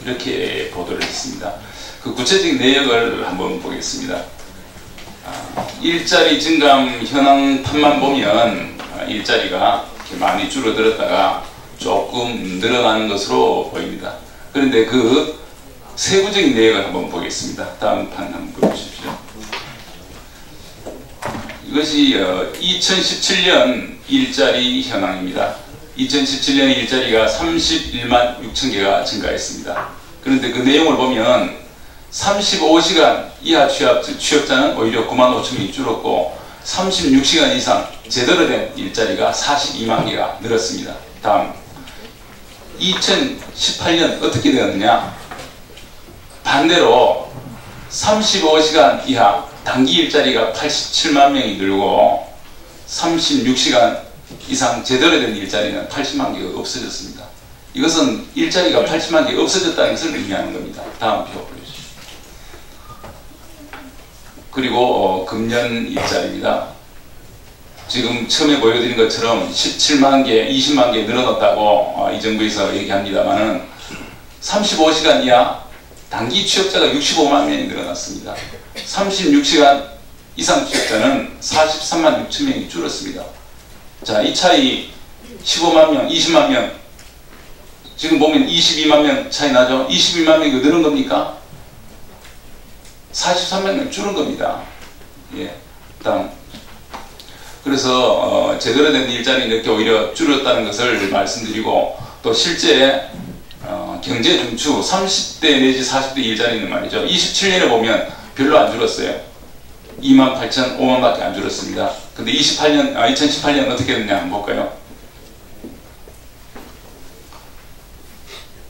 이렇게 보도를 했습니다. 그 구체적인 내역을 한번 보겠습니다. 일자리 증감 현황판만 보면 일자리가 이렇게 많이 줄어들었다가 조금 늘어나는 것으로 보입니다. 그런데 그 세부적인 내역을 한번 보겠습니다. 다음 판 한번 보여주십시오. 이것이 2017년 일자리 현황입니다. 2017년 일자리가 31만 6천 개가 증가했습니다. 그런데 그 내용을 보면 35시간 이하 취업자는 오히려 9만 5천 명이 줄었고 36시간 이상 제대로 된 일자리가 42만 개가 늘었습니다. 다음 2018년 어떻게 되었느냐, 반대로 35시간 이하 단기 일자리가 87만 명이 늘고 36시간 이상 제대로 된 일자리는 80만 개가 없어졌습니다. 이것은 일자리가 80만 개가 없어졌다는 것을 의미하는 겁니다. 다음 표 보여주십시오. 그리고 금년 일자리입니다. 지금 처음에 보여드린 것처럼 17만 개, 20만 개 늘어났다고 이 정부에서 얘기합니다만은 35시간 이하 단기 취업자가 65만 명이 늘어났습니다. 36시간 이상 취업자는 43만 6천 명이 줄었습니다. 자, 이 차이 15만 명, 20만 명, 지금 보면 22만 명 차이 나죠? 22만 명이 늘은 겁니까? 43만 명 줄은 겁니다. 예. 다음. 그래서 제대로 된 일자리 이렇게 오히려 줄었다는 것을 말씀드리고, 또 실제 경제 중추 30대 내지 40대 일자리는 말이죠. 27년에 보면 별로 안 줄었어요. 28,005만 밖에 안 줄었습니다. 근데 2018년 어떻게 됐냐 한번 볼까요?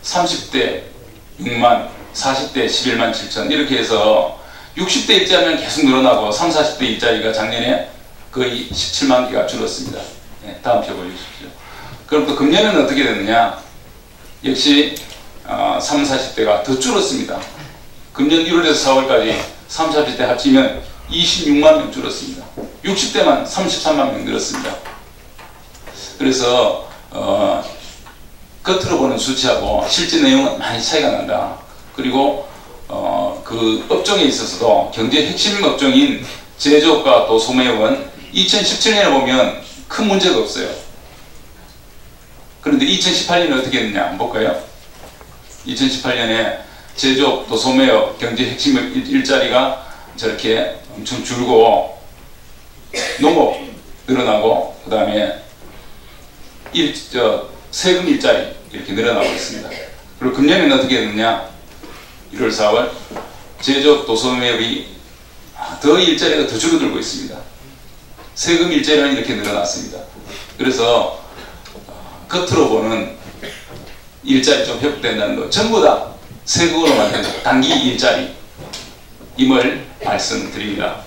30대 6만, 40대 11만 7천, 이렇게 해서 60대 일자리는 계속 늘어나고 30, 40대 일자리가 작년에 거의 17만 개가 줄었습니다. 네, 다음 표 보여주십시오. 그럼 또 금년에는 어떻게 됐느냐? 역시 30, 40대가 더 줄었습니다. 금년 1월에서 4월까지 30, 40대 합치면 26만 명 줄었습니다. 60대만 33만 명 늘었습니다. 그래서 겉으로 보는 수치하고 실제 내용은 많이 차이가 난다. 그리고 그 업종에 있어서도 경제 핵심 업종인 제조업과 또 소매업은 2017년에 보면 큰 문제가 없어요. 그런데 2018년에 어떻게 했느냐 한번 볼까요? 2018년에 제조업 또 소매업 경제 핵심 일자리가 저렇게 엄청 줄고 농업 늘어나고, 그 다음에 세금 일자리 이렇게 늘어나고 있습니다. 그리고 금년에는 어떻게 했느냐? 1월 4월 제조업 또 소매업이 더 일자리가 더 줄어들고 있습니다. 세금 일자리는 이렇게 늘어났습니다. 그래서 겉으로 보는 일자리 좀 회복된다는 거 전부 다 세금으로 만든 단기 일자리임을 말씀드립니다.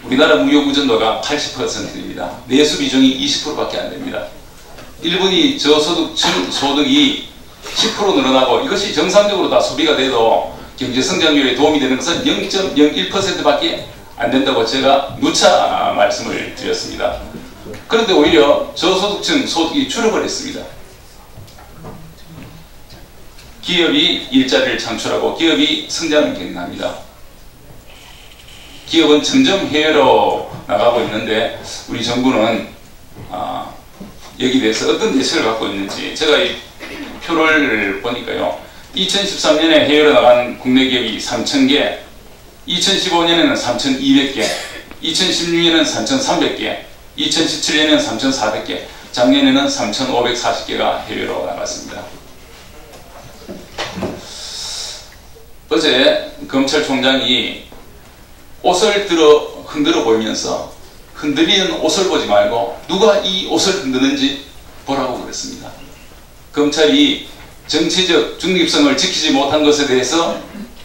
우리나라 무역 의존도가 80%입니다. 내수 비중이 20%밖에 안 됩니다. 일본이 저소득층 소득이 10% 늘어나고 이것이 정상적으로 다 소비가 돼도 경제 성장률에 도움이 되는 것은 0.01%밖에 안 된다고 제가 누차 말씀을 드렸습니다. 그런데 오히려 저소득층 소득이 줄어버렸습니다. 기업이 일자리를 창출하고 기업이 성장을 견인합니다. 기업은 점점 해외로 나가고 있는데 우리 정부는 여기에 대해서 어떤 대책을 갖고 있는지, 제가 이 표를 보니까요, 2013년에 해외로 나간 국내 기업이 3,000개, 2015년에는 3,200개, 2016년에는 3,300개, 2017년에는 3,400개, 작년에는 3,540개가 해외로 나갔습니다. 어제 검찰총장이 옷을 흔들어 보이면서 흔들리는 옷을 보지 말고 누가 이 옷을 흔드는지 보라고 그랬습니다. 검찰이 정치적 중립성을 지키지 못한 것에 대해서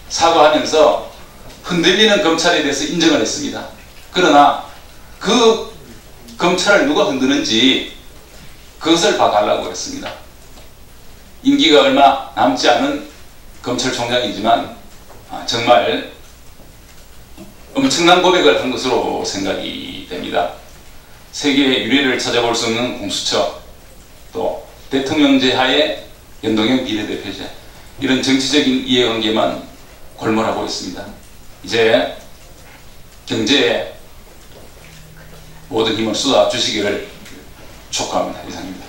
사과하면서 흔들리는 검찰에 대해서 인정을 했습니다. 그러나 그 검찰을 누가 흔드는지 그것을 봐달라고 했습니다. 임기가 얼마 남지 않은 검찰총장이지만 정말 엄청난 고백을 한 것으로 생각이 됩니다. 세계의 유례를 찾아볼 수 없는 공수처, 또 대통령제 하에 연동형 비례대표제, 이런 정치적인 이해관계만 골몰하고 있습니다. 이제 경제에 모든 힘을 쏟아 주시기를 촉구합니다. 이상입니다.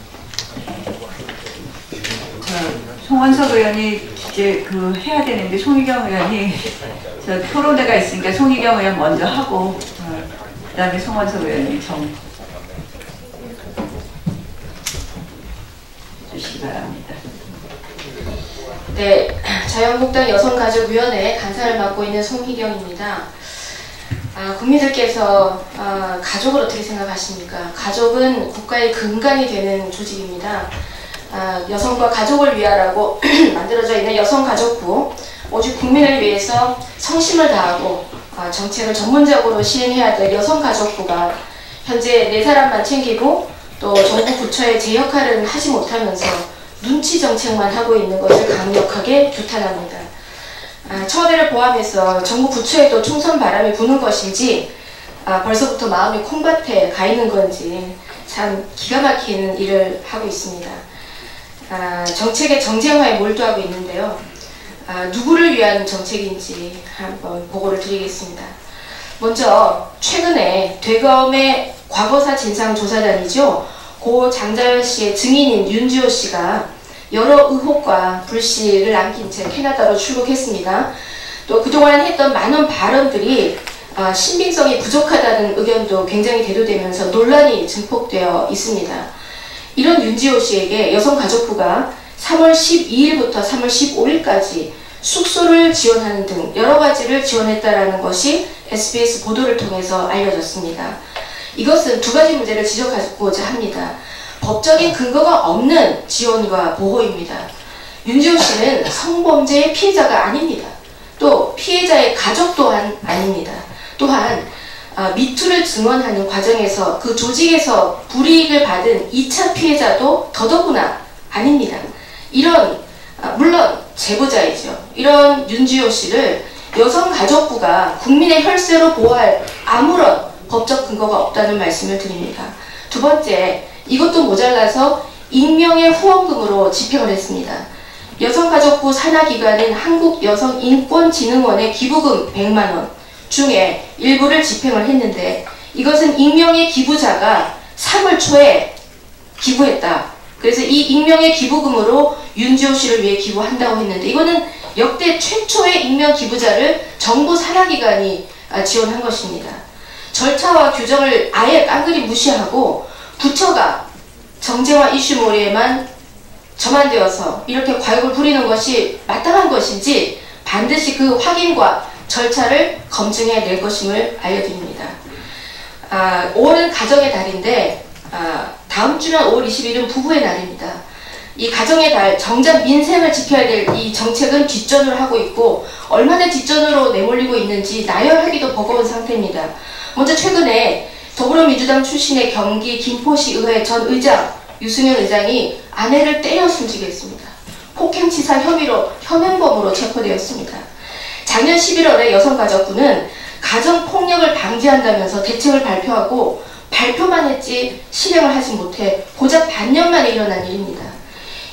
송원석 의원이 이제 해야 되는데 송희경 의원이 토론회가 있으니까 송희경 의원 먼저 하고 그다음에 송원석 의원이 주시기 바랍니다. 네, 자유한국당 여성가족위원회 간사를 맡고 있는 송희경입니다. 국민들께서 가족을 어떻게 생각하십니까? 가족은 국가의 근간이 되는 조직입니다. 여성과 가족을 위하라고 만들어져 있는 여성가족부, 오직 국민을 위해서 성심을 다하고 정책을 전문적으로 시행해야 될 여성가족부가 현재 4사람만 챙기고 또 정부 부처의 제 역할은 하지 못하면서 눈치 정책만 하고 있는 것을 강력하게 규탄합니다. 청와대를 포함해서 정부 부처에도 총선 바람이 부는 것인지 벌써부터 마음이 콩밭에 가 있는 건지 참 기가 막히는 일을 하고 있습니다. 정책의 정쟁화에 몰두하고 있는데요. 누구를 위한 정책인지 한번 보고를 드리겠습니다. 먼저 최근에 되검의 과거사 진상조사단이죠. 고 장자연 씨의 증인인 윤지호 씨가 여러 의혹과 불씨를 남긴 채 캐나다로 출국했습니다. 또 그동안 했던 많은 발언들이 신빙성이 부족하다는 의견도 굉장히 대두되면서 논란이 증폭되어 있습니다. 이런 윤지호 씨에게 여성가족부가 3월 12일부터 3월 15일까지 숙소를 지원하는 등 여러 가지를 지원했다라는 것이 SBS 보도를 통해서 알려졌습니다. 이것은 2가지 문제를 지적하고자 합니다. 법적인 근거가 없는 지원과 보호입니다. 윤지호 씨는 성범죄의 피해자가 아닙니다. 또 피해자의 가족 또한 아닙니다. 또한 미투를 증언하는 과정에서 그 조직에서 불이익을 받은 2차 피해자도 더더구나 아닙니다. 이런 물론 제보자이죠. 이런 윤지호 씨를 여성가족부가 국민의 혈세로 보호할 아무런 법적 근거가 없다는 말씀을 드립니다. 2번째, 이것도 모자라서 익명의 후원금으로 집행을 했습니다. 여성가족부 산하기관인 한국여성인권진흥원의 기부금 100만원 중에 일부를 집행을 했는데 이것은 익명의 기부자가 3월 초에 기부했다. 그래서 이 익명의 기부금으로 윤지호 씨를 위해 기부한다고 했는데 이거는 역대 최초의 익명 기부자를 정부 산하기관이 지원한 것입니다. 절차와 규정을 아예 깡그리 무시하고 부처가 정쟁화 이슈몰이에만 전환되어서 이렇게 과욕을 부리는 것이 마땅한 것인지 반드시 그 확인과 절차를 검증해낼 것임을 알려드립니다. 5월은 가정의 달인데 다음 주면 5월 20일은 부부의 날입니다. 이 가정의 달, 정작 민생을 지켜야 될 이 정책은 뒷전을 하고 있고 얼마나 뒷전으로 내몰리고 있는지 나열하기도 버거운 상태입니다. 먼저 최근에 더불어민주당 출신의 경기 김포시 의회 전 의장 유승현 의장이 아내를 때려 숨지게 했습니다. 폭행치사 혐의로 현행범으로 체포되었습니다. 작년 11월에 여성가족부는 가정폭력을 방지한다면서 대책을 발표하고 발표만 했지 실행을 하지 못해 고작 반년 만에 일어난 일입니다.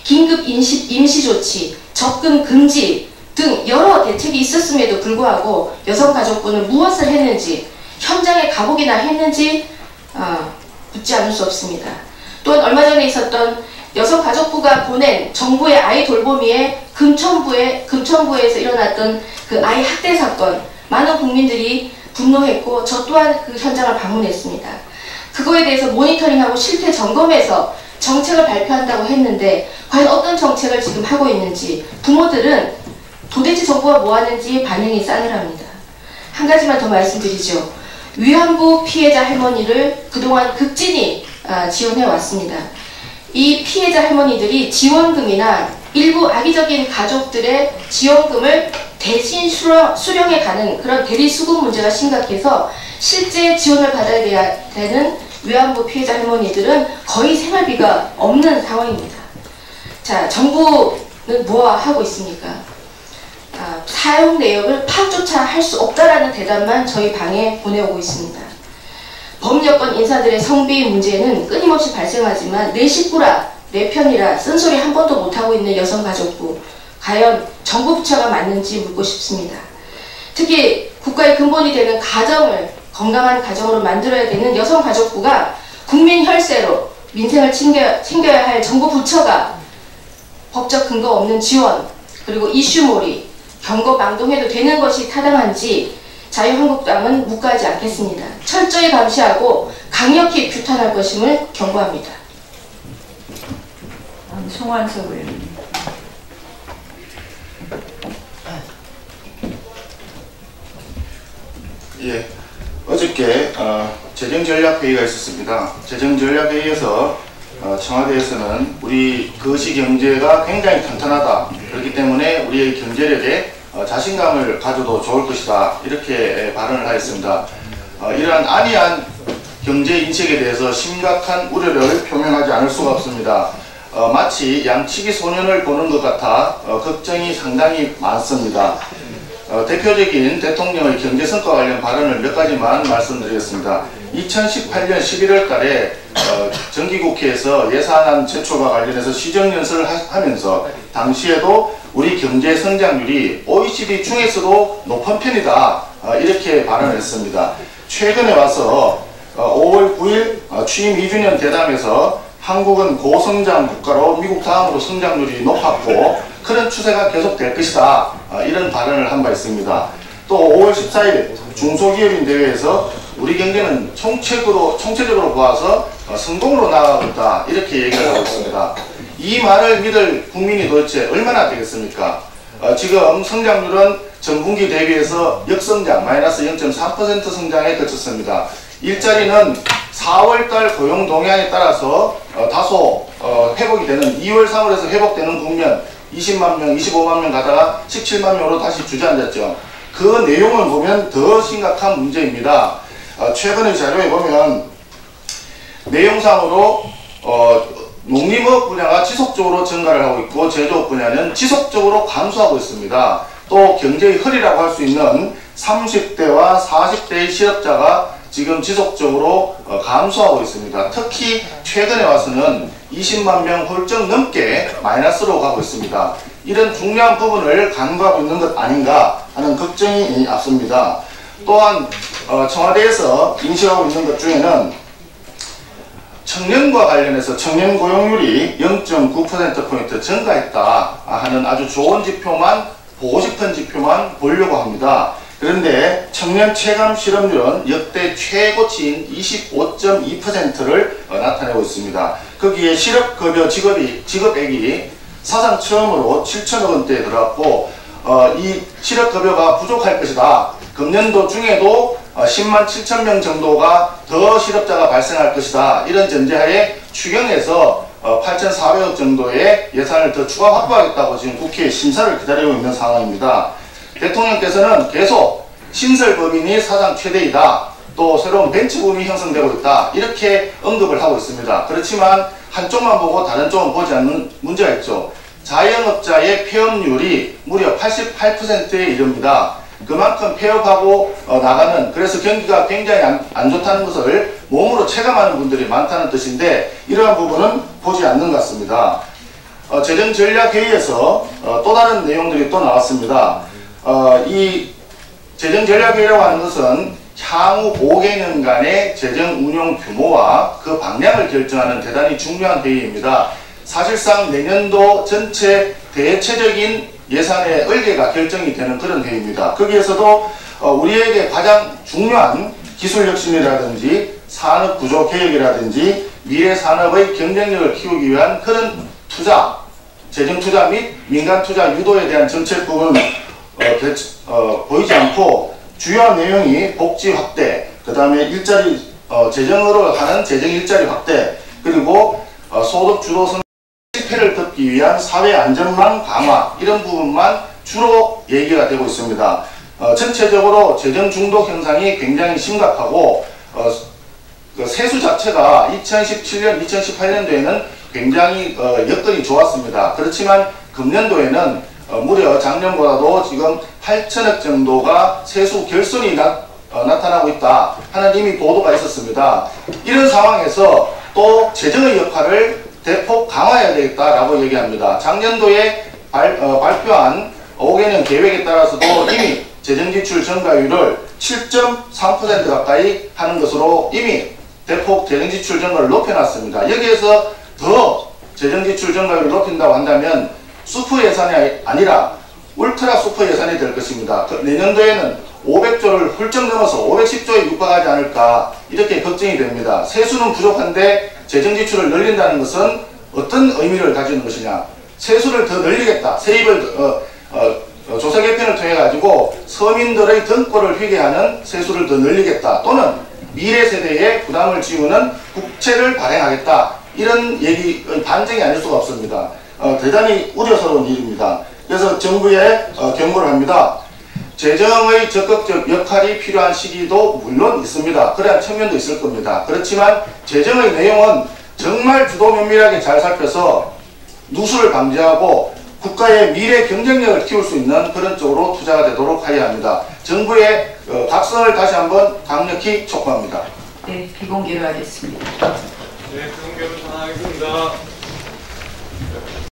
긴급 임시조치, 접근 금지 등 여러 대책이 있었음에도 불구하고 여성가족부는 무엇을 했는지 현장에 가보기나 했는지 묻지 않을 수 없습니다. 또한 얼마 전에 있었던 여성가족부가 보낸 정부의 아이 돌보미에 금천구에서 일어났던 그 아이 학대 사건, 많은 국민들이 분노했고 저 또한 그 현장을 방문했습니다. 그거에 대해서 모니터링하고 실태 점검해서 정책을 발표한다고 했는데 과연 어떤 정책을 지금 하고 있는지 부모들은 도대체 정부가 뭐 하는지 반응이 싸늘합니다. 한 가지만 더 말씀드리죠. 위안부 피해자 할머니를 그동안 극진히 지원해 왔습니다. 이 피해자 할머니들이 지원금이나 일부 악의적인 가족들의 지원금을 대신 수령에 가는 그런 대리 수급 문제가 심각해서 실제 지원을 받아야 되는 위안부 피해자 할머니들은 거의 생활비가 없는 상황입니다. 자, 정부는 뭐 하고 있습니까? 사용 내역을 파악조차 할 수 없다라는 대답만 저희 방에 보내오고 있습니다. 법여권 인사들의 성비 문제는 끊임없이 발생하지만 내 식구라, 내 편이라 쓴소리 한 번도 못하고 있는 여성가족부, 과연 정부 부처가 맞는지 묻고 싶습니다. 특히 국가의 근본이 되는 가정을 건강한 가정으로 만들어야 되는 여성가족부가 국민 혈세로 민생을 챙겨야 할 정부 부처가 법적 근거 없는 지원, 그리고 이슈몰이, 경고망동해도 되는 것이 타당한지 자유한국당은 묵과하지 않겠습니다. 철저히 감시하고 강력히 규탄할 것임을 경고합니다. 송환석 의원님. 예, 어저께 재정전략회의가 있었습니다. 재정전략회의에서 청와대에서는 우리 거시경제가 굉장히 탄탄하다. 그렇기 때문에 우리의 경제력에 자신감을 가져도 좋을 것이다. 이렇게 발언을 하였습니다. 이러한 안이한 경제 인식에 대해서 심각한 우려를 표명하지 않을 수가 없습니다. 마치 양치기 소년을 보는 것 같아 걱정이 상당히 많습니다. 대표적인 대통령의 경제성과 관련 발언을 몇 가지만 말씀드리겠습니다. 2018년 11월 달에 정기국회에서 예산안 제출과 관련해서 시정연설을 하면서 당시에도 우리 경제 성장률이 OECD 중에서도 높은 편이다. 이렇게 발언을 했습니다. 최근에 와서 5월 9일 취임 2주년 대담에서 한국은 고성장 국가로 미국 다음으로 성장률이 높았고 그런 추세가 계속될 것이다. 이런 발언을 한 바 있습니다. 또 5월 14일 중소기업인 대회에서 우리 경제는 총체적으로 보아서 성공으로 나아가고 있다. 이렇게 얘기를 하고 있습니다. 이 말을 믿을 국민이 도대체 얼마나 되겠습니까? 지금 성장률은 전분기 대비해서 역성장 마이너스 0.3% 성장에 그쳤습니다. 일자리는 4월달 고용 동향에 따라서 다소 회복이 되는 2월 3월에서 회복되는 국면 20만 명, 25만 명 가다가 17만 명으로 다시 주저앉았죠. 그 내용을 보면 더 심각한 문제입니다. 최근의 자료에 보면 내용상으로 농림업 분야가 지속적으로 증가를 하고 있고 제조업 분야는 지속적으로 감소하고 있습니다. 또 경제의 허리라고 할 수 있는 30대와 40대의 실업자가 지금 지속적으로 감소하고 있습니다. 특히 최근에 와서는 20만 명 훌쩍 넘게 마이너스로 가고 있습니다. 이런 중요한 부분을 간과하고 있는 것 아닌가 하는 걱정이 앞섭니다. 또한 청와대에서 인식하고 있는 것 중에는 청년과 관련해서 청년 고용률이 0.9%포인트 증가했다 하는 아주 좋은 지표만 보고 싶은 지표만 보려고 합니다. 그런데 청년 체감 실업률은 역대 최고치인 25.2%를 나타내고 있습니다. 거기에 실업급여 지급액이 사상 처음으로 7천억 원대에 들어갔고 이 실업급여가 부족할 것이다. 금년도 중에도 10만 7천 명 정도가 더 실업자가 발생할 것이다. 이런 전제하에 추경해서 8,400억 정도의 예산을 더 추가 확보하겠다고 지금 국회 심사를 기다리고 있는 상황입니다. 대통령께서는 계속 신설법인이 사상 최대이다. 또 새로운 벤처붐이 형성되고 있다. 이렇게 언급을 하고 있습니다. 그렇지만 한쪽만 보고 다른 쪽은 보지 않는 문제가 있죠. 자영업자의 폐업률이 무려 88%에 이릅니다. 그만큼 폐업하고 나가는, 그래서 경기가 굉장히 안 좋다는 것을 몸으로 체감하는 분들이 많다는 뜻인데 이러한 부분은 보지 않는 것 같습니다. 재정전략회의에서 또 다른 내용들이 또 나왔습니다. 이 재정전략회의라고 하는 것은 향후 5개년간의 재정운용 규모와 그 방향을 결정하는 대단히 중요한 회의입니다. 사실상 내년도 전체 대체적인 예산의 얼개가 결정이 되는 그런 회의입니다. 거기에서도 우리에게 가장 중요한 기술혁신이라든지 산업구조개혁이라든지 미래산업의 경쟁력을 키우기 위한 그런 투자, 재정투자 및 민간투자 유도에 대한 정책 부분은 보이지 않고 주요한 내용이 복지 확대, 그 다음에 일자리, 재정으로 하는 재정 일자리 확대, 그리고 소득 주도 실패를 덮기 위한 사회 안전망 강화, 이런 부분만 주로 얘기가 되고 있습니다. 전체적으로 재정 중독 현상이 굉장히 심각하고 그 세수 자체가 2017년, 2018년도에는 굉장히 여건이 좋았습니다. 그렇지만 금년도에는 무려 작년보다도 지금 8천억 정도가 세수 결손이 나타나고 있다 하는 이미 보도가 있었습니다. 이런 상황에서 또 재정의 역할을 대폭 강화해야 되겠다라고 얘기합니다. 작년도에 발표한 5개년 계획에 따라서도 이미 재정지출 증가율을 7.3% 가까이 하는 것으로 이미 대폭 재정지출 증가를 높여놨습니다. 여기에서 더 재정지출 증가율을 높인다고 한다면 슈퍼 예산이 아니라 울트라 슈퍼 예산이 될 것입니다. 내년도에는 500조를 훌쩍 넘어서 510조에 육박하지 않을까 이렇게 걱정이 됩니다. 세수는 부족한데 재정지출을 늘린다는 것은 어떤 의미를 가지는 것이냐. 세수를 더 늘리겠다. 세입을 조세 개편을 통해 가지고 서민들의 등골을 휘게 하는 세수를 더 늘리겠다. 또는 미래 세대에 부담을 지우는 국채를 발행하겠다. 이런 얘기 반증이 아닐 수가 없습니다. 대단히 우려스러운 일입니다. 그래서 정부에 경고를 합니다. 재정의 적극적 역할이 필요한 시기도 물론 있습니다. 그러한 측면도 있을 겁니다. 그렇지만 재정의 내용은 정말 주도 면밀하게 잘 살펴서 누수를 방지하고 국가의 미래 경쟁력을 키울 수 있는 그런 쪽으로 투자가 되도록 해야 합니다. 정부의 각성을 다시 한번 강력히 촉구합니다. 네, 비공개로 하겠습니다. 네, 비공개로 전환하겠습니다.